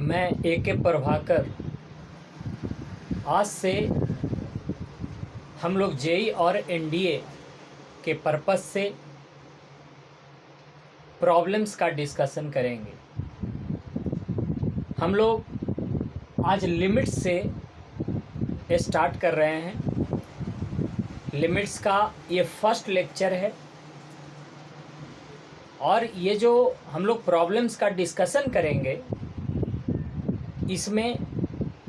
मैं ए.के. प्रभाकर। आज से हम लोग जेई और एनडीए के पर्पस से प्रॉब्लम्स का डिस्कशन करेंगे। हम लोग आज लिमिट्स से स्टार्ट कर रहे हैं। लिमिट्स का ये फर्स्ट लेक्चर है और ये जो हम लोग प्रॉब्लम्स का डिस्कशन करेंगे इसमें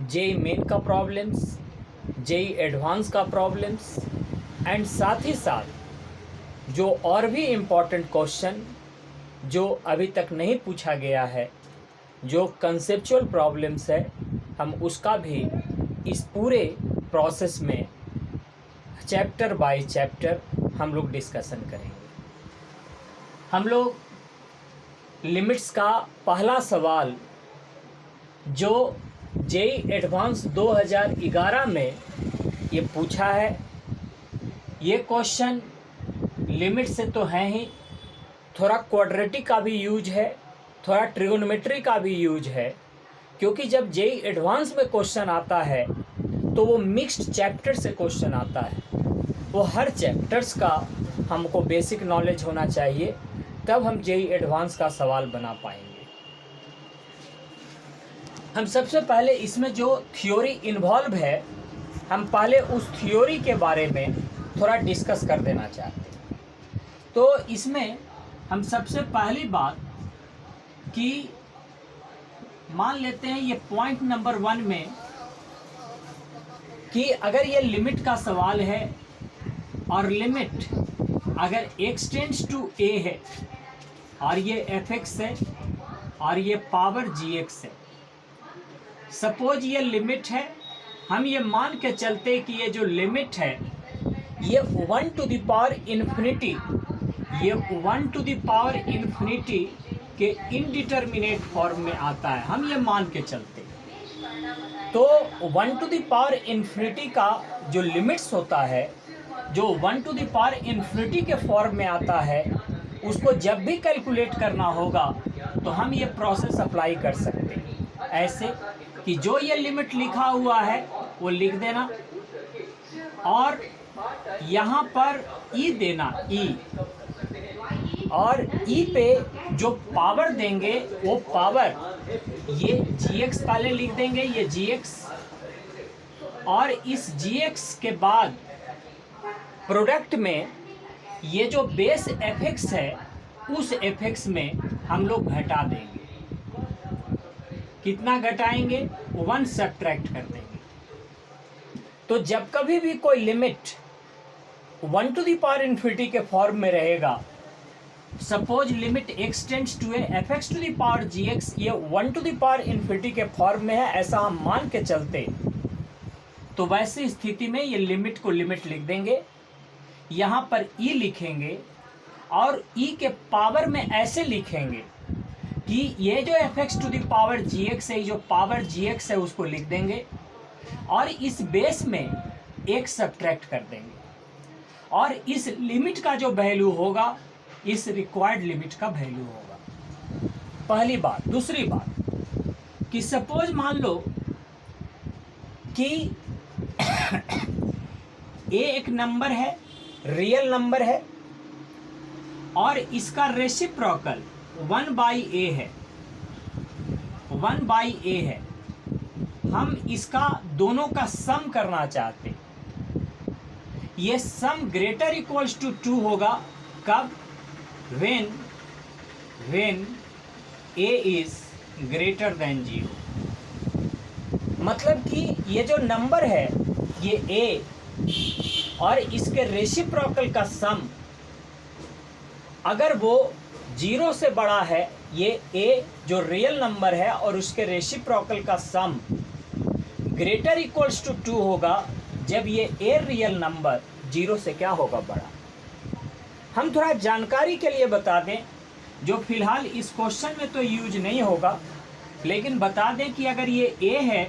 जेई मेन का प्रॉब्लम्स, जेई एडवांस का प्रॉब्लम्स एंड साथ ही साथ जो और भी इम्पोर्टेंट क्वेश्चन जो अभी तक नहीं पूछा गया है, जो कंसेप्चुअल प्रॉब्लम्स है, हम उसका भी इस पूरे प्रोसेस में चैप्टर बाय चैप्टर हम लोग डिस्कशन करेंगे। हम लोग लिमिट्स का पहला सवाल जो जेई एडवांस 2011 में ये पूछा है, ये क्वेश्चन लिमिट से तो है ही, थोड़ा क्वाड्रेटिक का भी यूज है, थोड़ा ट्रिगोनोमेट्री का भी यूज है, क्योंकि जब जेई एडवांस में क्वेश्चन आता है तो वो मिक्स्ड चैप्टर से क्वेश्चन आता है। वो हर चैप्टर्स का हमको बेसिक नॉलेज होना चाहिए, तब हम जेई एडवांस का सवाल बना पाएंगे। हम सबसे पहले इसमें जो थ्योरी इन्वॉल्व है, हम पहले उस थ्योरी के बारे में थोड़ा डिस्कस कर देना चाहते हैं। तो इसमें हम सबसे पहली बात कि मान लेते हैं ये पॉइंट नंबर 1 में कि अगर ये लिमिट का सवाल है और लिमिट अगर x टेंड्स टू a है और ये fx है और ये पावर gx है, सपोज ये लिमिट है, हम ये मान के चलते कि ये जो लिमिट है ये 1 टू द पावर इन्फिनिटी, ये 1 टू द पावर इन्फिनिटी के इनडिटर्मिनेट फॉर्म में आता है, हम ये मान के चलते। तो 1 टू द पावर इन्फिनिटी का जो लिमिट्स होता है, जो 1 टू द पावर इन्फिनिटी के फॉर्म में आता है, उसको जब भी कैलकुलेट करना होगा तो हम ये प्रोसेस अप्लाई कर सकते हैं। ऐसे कि जो ये लिमिट लिखा हुआ है वो लिख देना और यहाँ पर ई देना, ई, और ई पे जो पावर देंगे वो पावर ये gx पहले लिख देंगे, ये gx, और इस gx के बाद प्रोडक्ट में ये जो बेस fx है उस fx में हम लोग घटा देंगे। कितना घटाएंगे? 1 सब्ट्रैक्ट कर देंगे। तो जब कभी भी कोई limit 1 to the power infinity के फॉर्म में रहेगा, suppose limit x tends to a fx to the power gx ये 1 टू द पावर इन्फिनिटी के फॉर्म में है, ऐसा हम मान के चलते, तो वैसी स्थिति में ये लिमिट को लिमिट लिख देंगे, यहाँ पर e लिखेंगे और e के पावर में ऐसे लिखेंगे कि ये जो fx to the power gx है, जो पावर gx है उसको लिख देंगे और इस बेस में 1 सब्ट्रैक्ट कर देंगे और इस लिमिट का जो वैल्यू होगा इस रिक्वायर्ड लिमिट का वैल्यू होगा। पहली बात। दूसरी बात कि सपोज मान लो कि a एक नंबर है, रियल नंबर है और इसका रेसिप्रोकल 1/a है, 1/a है, हम इसका दोनों का सम करना चाहते। ये सम ग्रेटर इक्वल्स टू 2 होगा कब? when a is greater than 0। मतलब कि ये जो नंबर है ये a और इसके रेसिप्रोकल का सम अगर वो 0 से बड़ा है, ये a जो रियल नंबर है और उसके रेसिप्रोकल का सम ग्रेटर इक्वल्स टू 2 होगा जब ये a रियल नंबर 0 से क्या होगा? बड़ा। हम थोड़ा जानकारी के लिए बता दें, जो फिलहाल इस क्वेश्चन में तो यूज नहीं होगा, लेकिन बता दें कि अगर ये a है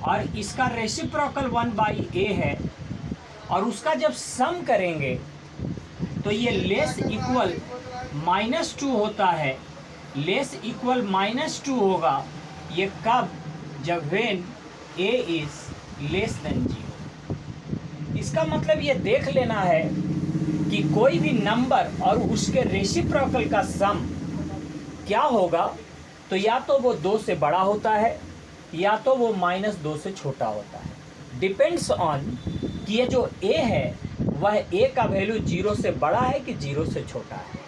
और इसका रेसिप्रोकल 1/a है और उसका जब सम करेंगे तो ये लेस इक्वल -2 होता है, लेस इक्वल -2 होगा ये कब, जब when a is less than 0। इसका मतलब ये देख लेना है कि कोई भी नंबर और उसके रेसिप्रोकल का सम क्या होगा, तो या तो वो 2 से बड़ा होता है या तो वो -2 से छोटा होता है। डिपेंड्स ऑन कि ये जो a है वह a का वैल्यू 0 से बड़ा है कि 0 से छोटा है।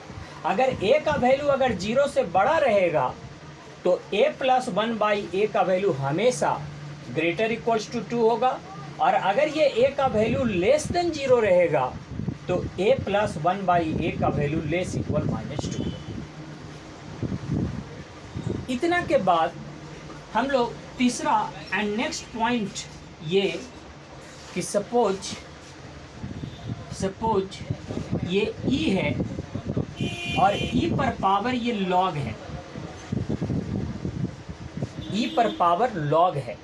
अगर a का वैल्यू अगर 0 से बड़ा रहेगा तो a + 1/a का वैल्यू हमेशा ग्रेटर इक्वल्स टू 2 होगा, और अगर ये a का वैल्यू लेस देन 0 रहेगा तो a + 1/a का वैल्यू लेस इक्वल -2। इतना के बाद हम लोग तीसरा एंड नेक्स्ट पॉइंट ये कि सपोज ये e है और e पर पावर ये log है, e पर पावर log है,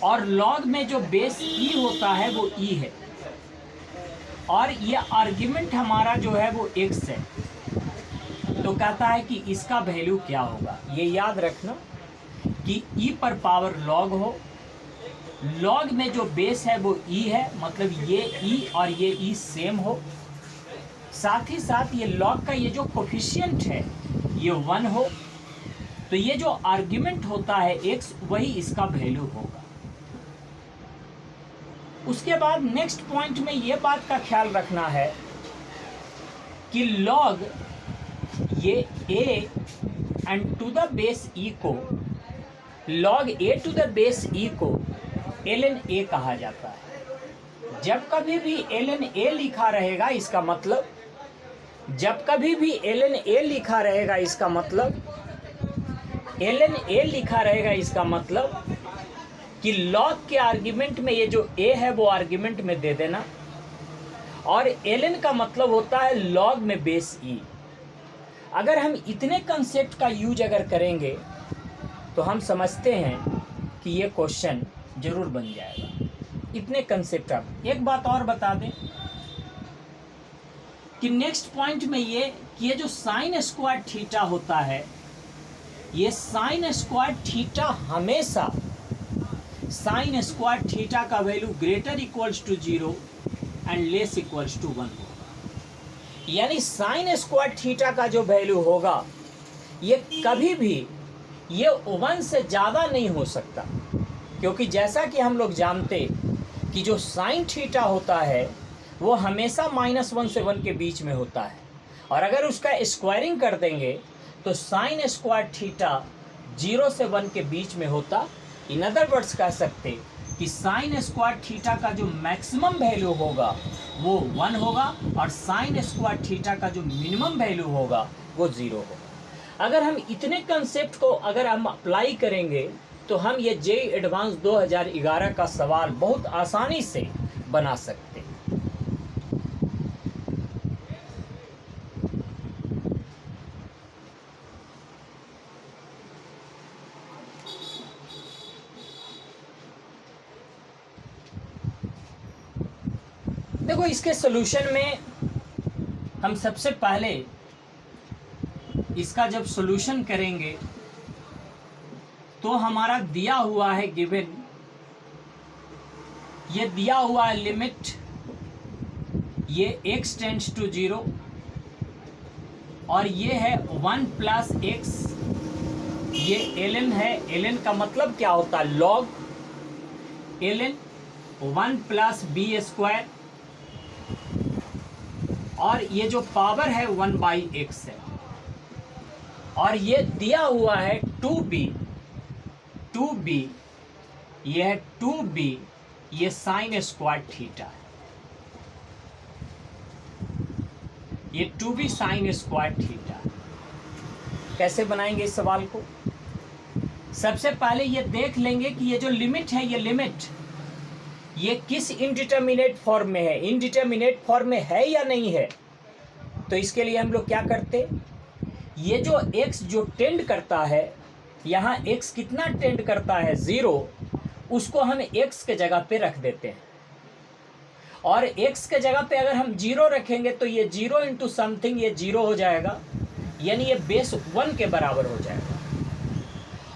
और log में जो बेस e होता है वो e है, और ये आर्ग्यूमेंट हमारा जो है वो x है। तो कहता है कि इसका वैल्यू क्या होगा। ये याद रखना कि e पर पावर log हो, log में जो बेस है वो e है, मतलब ये e और ये e सेम हो, साथ ही साथ ये log का ये जो कोफिशिएंट है ये 1 हो, तो ये जो आर्ग्यूमेंट होता है x वही इसका वैल्यू होगा। उसके बाद नेक्स्ट पॉइंट में ये बात का ख्याल रखना है कि log ये a and to the base e को, log a to the base e को ln a कहा जाता है। जब कभी भी ln a लिखा रहेगा इसका मतलब, जब कभी भी ln a लिखा रहेगा इसका मतलब, ln a लिखा रहेगा इसका मतलब कि log के आर्ग्यूमेंट में ये जो a है वो आर्ग्यूमेंट में दे देना, और ln का मतलब होता है log में बेस e। अगर हम इतने कंसेप्ट का यूज अगर करेंगे तो हम समझते हैं कि ये क्वेश्चन जरूर बन जाएगा। इतने कंसेप्ट। अब एक बात और बता दें कि नेक्स्ट पॉइंट में ये जो साइन स्क्वायर थीटा होता है, ये साइन स्क्वायर थीटा हमेशा साइन स्क्वायर थीटा का value greater equals to 0 and less equals to 1 होगा। यानी साइन स्क्वायर थीटा का जो वैल्यू होगा ये कभी भी ये 1 से ज़्यादा नहीं हो सकता, क्योंकि जैसा कि हम लोग जानते कि जो साइन थीटा होता है वो हमेशा -1 से 1 के बीच में होता है, और अगर उसका स्क्वायरिंग कर देंगे तो साइन स्क्वायर थीटा 0 से 1 के बीच में होता। इन अदर वर्ड्स कह सकते कि साइन स्क्वायर थीटा का जो मैक्सिमम वैल्यू होगा वो 1 होगा, और साइन स्क्वायर थीटा का जो मिनिमम वैल्यू होगा वो 0 होगा। अगर हम इतने कंसेप्ट को अगर हम अप्लाई करेंगे तो हम ये जेईई एडवांस 2011 का सवाल बहुत आसानी से बना सकते हैं। देखो, इसके सॉल्यूशन में हम सबसे पहले इसका जब सॉल्यूशन करेंगे तो हमारा दिया हुआ है गिवन, ये दिया हुआ है लिमिट, ये x टेंड्स टू 0, और ये है 1 + x, ये ln है। ln का मतलब क्या होता है? log ln 1 + b², और ये जो पावर है 1/x है, और ये दिया हुआ है 2b, ये है 2b, ये साइन स्क्वायर थीटा है, ये 2b साइन स्क्वायर थीटा है। कैसे बनाएंगे इस सवाल को? सबसे पहले ये देख लेंगे कि ये जो लिमिट है, ये लिमिट ये किस इनडिटर्मिनेट फॉर्म में है, इनडिटर्मिनेट फॉर्म में है या नहीं है। तो इसके लिए हम लोग क्या करते, ये जो x जो टेंड करता है, यहाँ x कितना टेंड करता है 0, उसको हम x के जगह पे रख देते हैं, और x के जगह पे अगर हम 0 रखेंगे तो ये 0 इंटू समथिंग ये 0 हो जाएगा, यानी ये बेस 1 के बराबर हो जाएगा।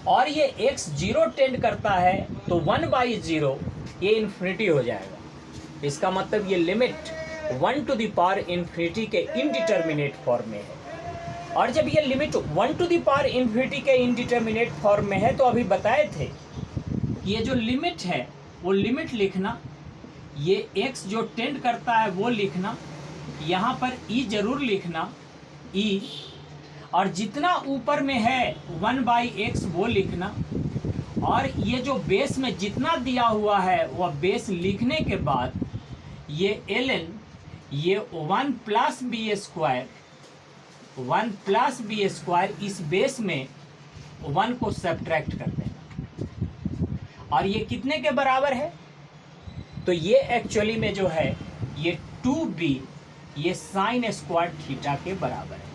और ये x 0 टेंड करता है तो 1/0 ये इन्फिनिटी हो जाएगा। इसका मतलब ये limit 1 to the power infinity के इनडिटर्मिनेट फॉर्म में है। और जब ये limit 1 to the power infinity के इनडिटर्मिनेट फॉर्म में है तो अभी बताए थे कि ये जो लिमिट है वो लिमिट लिखना, ये x जो टेंड करता है वो लिखना, यहाँ पर e जरूर लिखना e, और जितना ऊपर में है 1/x वो लिखना, और ये जो बेस में जितना दिया हुआ है वह बेस लिखने के बाद ये ln ये 1 plus B square, 1 plus B square, इस बेस में 1 को सब्ट्रैक्ट कर देना। और ये कितने के बराबर है? तो ये एक्चुअली में जो है ये 2b ये साइन स्क्वायर थीटा के बराबर है।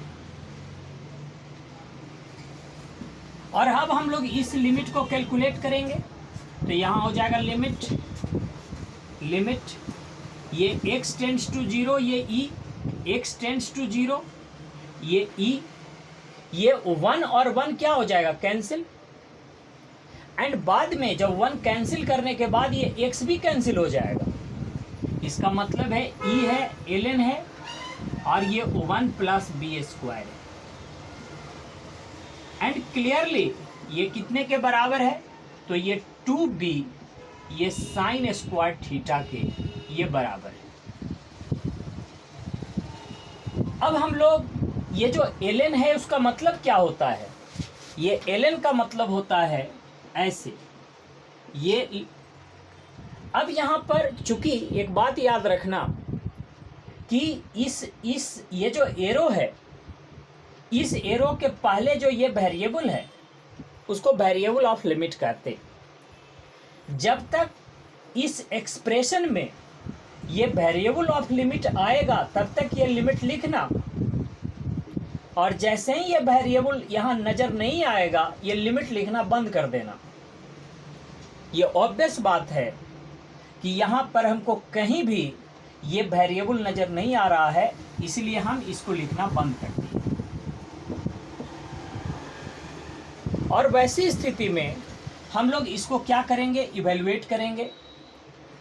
और अब हम लोग इस लिमिट को कैलकुलेट करेंगे तो यहाँ हो जाएगा लिमिट ये x टेंड्स टू 0 ये e, x टेंड्स टू 0 ये e, ये 1 और 1 क्या हो जाएगा? कैंसिल। एंड बाद में जब 1 कैंसिल करने के बाद ये x भी कैंसिल हो जाएगा। इसका मतलब है e है, ln है, और ये 1 प्लस बी स्क्वायर है। एंड क्लियरली ये कितने के बराबर है? तो ये 2b ये साइन स्क्वायर थीटा के ये बराबर है। अब हम लोग ये जो ln है उसका मतलब क्या होता है? ये ln का मतलब होता है ऐसे, ये अब यहाँ पर चूंकि एक बात याद रखना कि इस ये जो एरो है, इस एरो के पहले जो ये वेरिएबल है उसको वेरिएबल ऑफ लिमिट कहते। जब तक इस एक्सप्रेशन में ये वेरिएबल ऑफ लिमिट आएगा तब तक ये लिमिट लिखना, और जैसे ही ये वेरिएबल यहाँ नजर नहीं आएगा ये लिमिट लिखना बंद कर देना। ये ऑब्वियस बात है कि यहाँ पर हमको कहीं भी ये वेरिएबल नजर नहीं आ रहा है, इसलिए हम इसको लिखना बंद कर दिए। और वैसी स्थिति में हम लोग इसको क्या करेंगे? इवेलुएट करेंगे।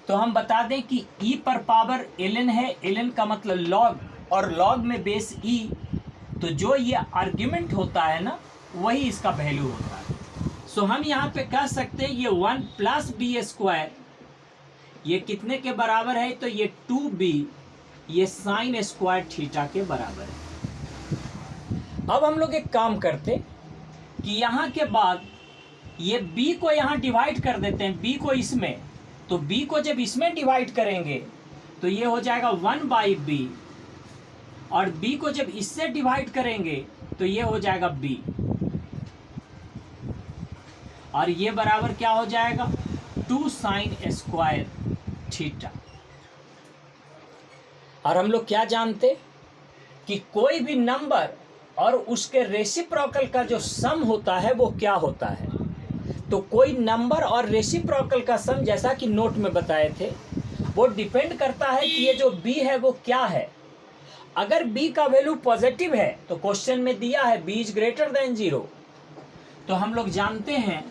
तो हम बता दें कि e पर पावर ln है, ln का मतलब log, और log में बेस e, तो जो ये आर्ग्यूमेंट होता है ना वही इसका वैल्यू होता है। सो हम यहाँ पे कह सकते हैं ये 1 प्लस बी स्क्वायर ये कितने के बराबर है? तो ये 2b ये साइन स्क्वायर थीटा के बराबर है। अब हम लोग एक काम करते कि यहाँ के बाद ये b को यहाँ डिवाइड कर देते हैं, b को इसमें, तो b को जब इसमें डिवाइड करेंगे तो ये हो जाएगा 1/b, और b को जब इससे डिवाइड करेंगे तो ये हो जाएगा b, और ये बराबर क्या हो जाएगा? 2 साइन स्क्वायर थीटा। और हम लोग क्या जानते कि कोई भी नंबर और उसके रेसिप्रोकल का जो सम होता है वो क्या होता है? तो कोई नंबर और रेसिप्रोकल का सम, जैसा कि नोट में बताए थे, वो डिपेंड करता है कि ये जो b है वो क्या है। अगर b का वैल्यू पॉजिटिव है तो क्वेश्चन में दिया है b इज ग्रेटर देन 0, तो हम लोग जानते हैं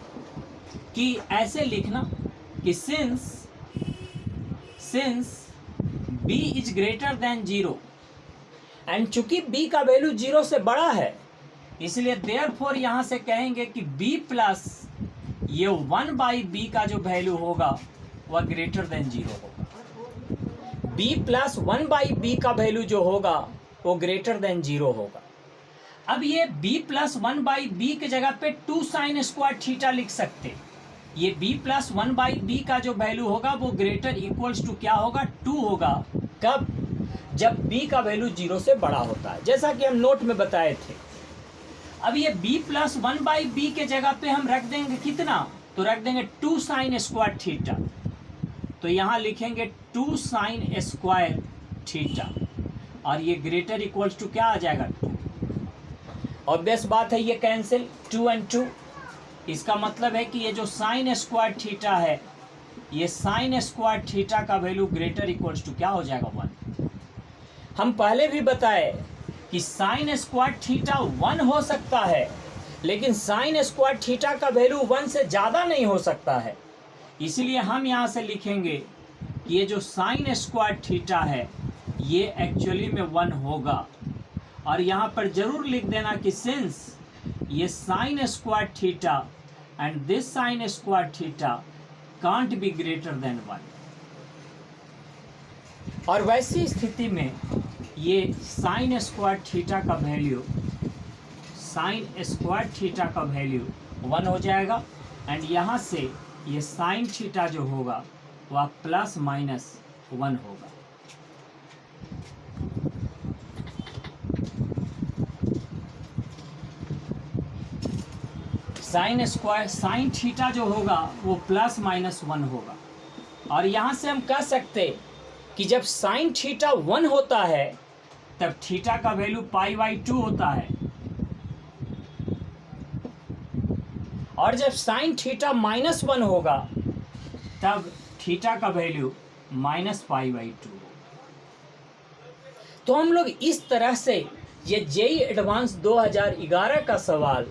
कि ऐसे लिखना कि since b is greater than 0, and चूंकि b का वैल्यू 0 से बड़ा है इसलिए देयरफॉर यहाँ से कहेंगे कि b प्लस ये 1/b का जो वैल्यू होगा वह ग्रेटर देन 0 होगा। b प्लस 1/b का वैल्यू जो होगा वो ग्रेटर देन 0 होगा। अब ये b प्लस 1/b के जगह पे 2 साइन स्क्वायर थीटा लिख सकते। ये b प्लस 1/b का जो वैल्यू होगा वो ग्रेटर इक्वल्स टू क्या होगा? 2 होगा। कब? जब b का वैल्यू 0 से बड़ा होता है, जैसा कि हम नोट में बताए थे। अब ये b प्लस 1/b के जगह पे हम रख देंगे कितना? तो रख देंगे 2 साइन स्क्वायर थीटा। तो यहाँ लिखेंगे 2 साइन स्क्वायर थीटा, और ये ग्रेटर इक्वल्स टू क्या आ जाएगा? 2। ऑब्वियस बात है ये कैंसिल, 2 and 2। इसका मतलब है कि ये जो साइन स्क्वायर थीटा है, ये साइन स्क्वायर थीटा का वैल्यू ग्रेटर इक्वल्स टू क्या हो जाएगा? 1। हम पहले भी बताए कि साइन स्क्वायर थीटा 1 हो सकता है, लेकिन साइन स्क्वायर थीटा का वैल्यू 1 से ज़्यादा नहीं हो सकता है। इसलिए हम यहाँ से लिखेंगे कि ये जो साइन स्क्वायर थीटा है ये एक्चुअली में 1 होगा। और यहाँ पर जरूर लिख देना कि सिंस ये sine square theta and this sine square theta can't be greater than 1। और वैसी स्थिति में ये साइन स्क्वायर थीटा का वैल्यू 1 हो जाएगा। एंड यहाँ से ये साइन थीटा जो होगा वह प्लस माइनस 1 होगा। साइन थीटा जो होगा वो प्लस माइनस 1 होगा। और यहाँ से हम कह सकते कि जब साइन थीटा 1 होता है तब थीटा का वैल्यू π/2 होता है, और जब साइन थीटा -1 होगा तब थीटा का वैल्यू -π/2 होगा। तो हम लोग इस तरह से ये जेईई एडवांस 2011 का सवाल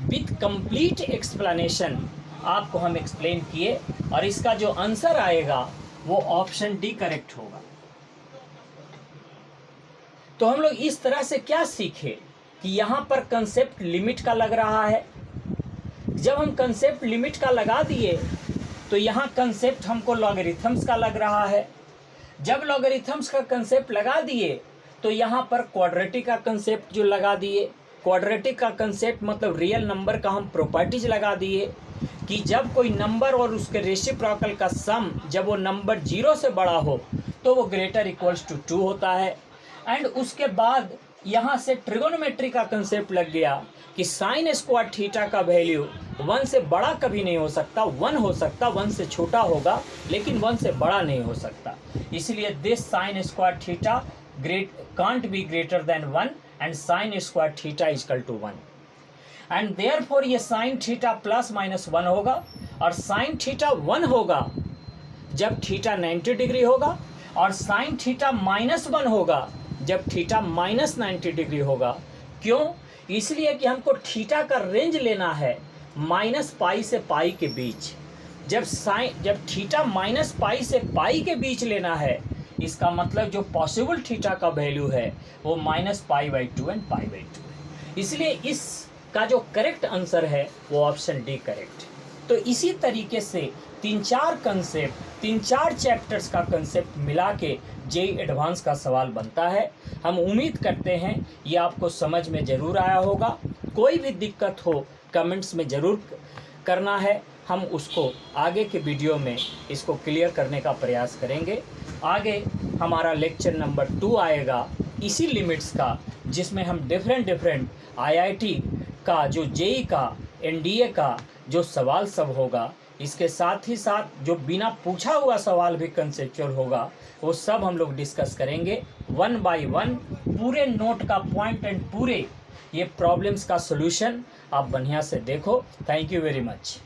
विथ कंप्लीट एक्सप्लेनेशन आपको हम एक्सप्लेन किए, और इसका जो आंसर आएगा वो ऑप्शन डी करेक्ट होगा। तो हम लोग इस तरह से क्या सीखे कि यहाँ पर कंसेप्ट लिमिट का लग रहा है। जब हम कंसेप्ट लिमिट का लगा दिए तो यहाँ कंसेप्ट हमको लॉगरिथम्स का लग रहा है। जब लॉगरिथम्स का कंसेप्ट लगा दिए तो यहाँ पर क्वाड्रेटिक का कंसेप्ट जो लगा दिए। क्वाड्रेटिक का कंसेप्ट मतलब रियल नंबर का हम प्रॉपर्टीज लगा दिए कि जब कोई नंबर और उसके रेसिप्रोकल का सम जब वो नंबर 0 से बड़ा हो तो वो ग्रेटर इक्वल्स टू 2 होता है। एंड उसके बाद यहाँ से ट्रिगोनोमेट्री का कंसेप्ट लग गया कि साइन स्क्वायर थीटा का वैल्यू 1 से बड़ा कभी नहीं हो सकता। 1 हो सकता, 1 से छोटा होगा लेकिन 1 से बड़ा नहीं हो सकता। इसलिए this sine square theta can't be greater than 1 and sine square theta equal to 1। And therefore ये साइन थीटा प्लस माइनस 1 होगा, और साइन थीटा 1 होगा जब थीटा 90 डिग्री होगा, और साइन थीटा -1 होगा जब थीटा -90 होगा। क्यों? इसलिए कि हमको थीटा का रेंज लेना है -π से π के बीच। जब थीटा -π से π के बीच लेना है, इसका मतलब जो पॉसिबल थीटा का वैल्यू है वो -π/2 एंड π/2 है। इसलिए इसका जो करेक्ट आंसर है वो ऑप्शन डी करेक्ट। तो इसी तरीके से 3-4 चैप्टर्स का कंसेप्ट मिला के जेईई एडवांस का सवाल बनता है। हम उम्मीद करते हैं ये आपको समझ में ज़रूर आया होगा। कोई भी दिक्कत हो कमेंट्स में ज़रूर करना है, हम उसको आगे के वीडियो में इसको क्लियर करने का प्रयास करेंगे। आगे हमारा लेक्चर नंबर 2 आएगा इसी लिमिट्स का, जिसमें हम डिफरेंट IIT का जो जेईई का NDA का जो सवाल सब होगा, इसके साथ ही साथ जो बिना पूछा हुआ सवाल भी कंसेप्चुअल होगा, वो सब हम लोग डिस्कस करेंगे 1 बाय 1। पूरे नोट का पॉइंट एंड पूरे ये प्रॉब्लम्स का सॉल्यूशन आप बढ़िया से देखो। Thank you very much.